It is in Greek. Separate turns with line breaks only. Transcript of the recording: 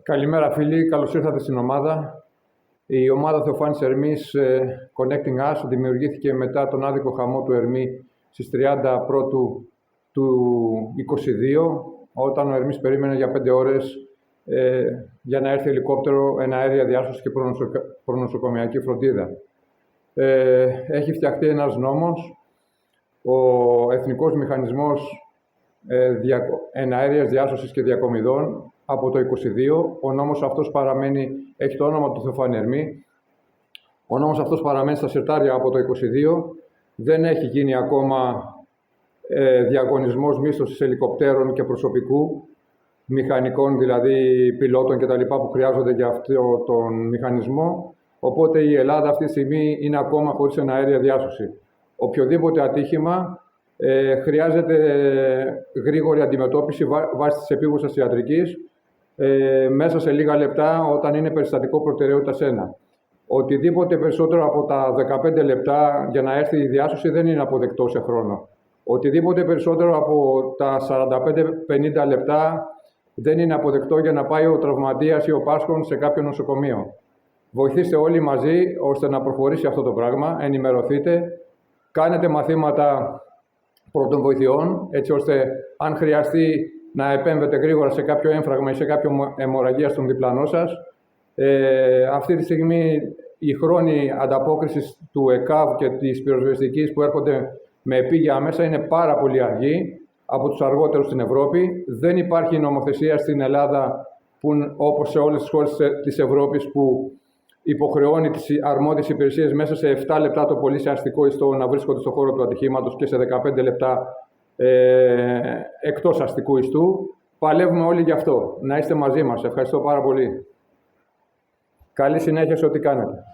Καλημέρα φίλοι, καλώς ήρθατε στην ομάδα. Η ομάδα Θεοφάνης Ερμής Connecting Us δημιουργήθηκε μετά τον άδικο χαμό του Ερμή στις 30 Πρώτου του 2022, όταν ο Ερμής περίμενε για 5 ώρες για να έρθει ελικόπτερο, εναέρια διάσωση και προνοσοκομιακή φροντίδα. Έχει φτιαχτεί ένας νόμος, ο Εθνικός Μηχανισμός Εναέριας Διάσωσης και Διακομιδών από το 2022. Ο νόμος αυτός έχει το όνομα του Θεοφάνη Ερμή. Ο νόμος αυτός παραμένει στα συρτάρια από το 2022. Δεν έχει γίνει ακόμα διαγωνισμός μίσθωσης ελικοπτέρων και προσωπικού, μηχανικών δηλαδή πιλότων κτλ. Που χρειάζονται για αυτό τον μηχανισμό. Οπότε η Ελλάδα αυτή τη στιγμή είναι ακόμα χωρίς εναέρια διάσωση. Οποιοδήποτε ατύχημα χρειάζεται γρήγορη αντιμετώπιση βάσει της επίγουσας ιατρικής μέσα σε λίγα λεπτά, όταν είναι περιστατικό προτεραιότητας 1. Οτιδήποτε περισσότερο από τα 15 λεπτά για να έρθει η διάσωση δεν είναι αποδεκτό σε χρόνο. Οτιδήποτε περισσότερο από τα 45-50 λεπτά δεν είναι αποδεκτό για να πάει ο τραυματίας ή ο πάσχων σε κάποιο νοσοκομείο. Βοηθήστε όλοι μαζί ώστε να προχωρήσει αυτό το πράγμα, ενημερωθείτε, κάνετε μαθήματα πρώτων βοηθειών, έτσι ώστε αν χρειαστεί να επέμβετε γρήγορα σε κάποιο έμφραγμα ή σε κάποιο αιμορραγία στον διπλανό σας. Αυτή τη στιγμή οι χρόνοι ανταπόκρισης του ΕΚΑΒ και της πυροσβεστικής που έρχονται με επίγεια μέσα είναι πάρα πολύ αργοί, από τους αργότερους στην Ευρώπη. Δεν υπάρχει νομοθεσία στην Ελλάδα, όπως σε όλες τις χώρες της Ευρώπης, που υποχρεώνει τις αρμόδιες υπηρεσίες μέσα σε 7 λεπτά το πολύ σε αστικό ιστό να βρίσκονται στον χώρο του ατυχήματος και σε 15 λεπτά εκτός αστικού ιστού. Παλεύουμε όλοι γι' αυτό. Να είστε μαζί μας. Ευχαριστώ πάρα πολύ. Καλή συνέχεια σε ό,τι κάνετε.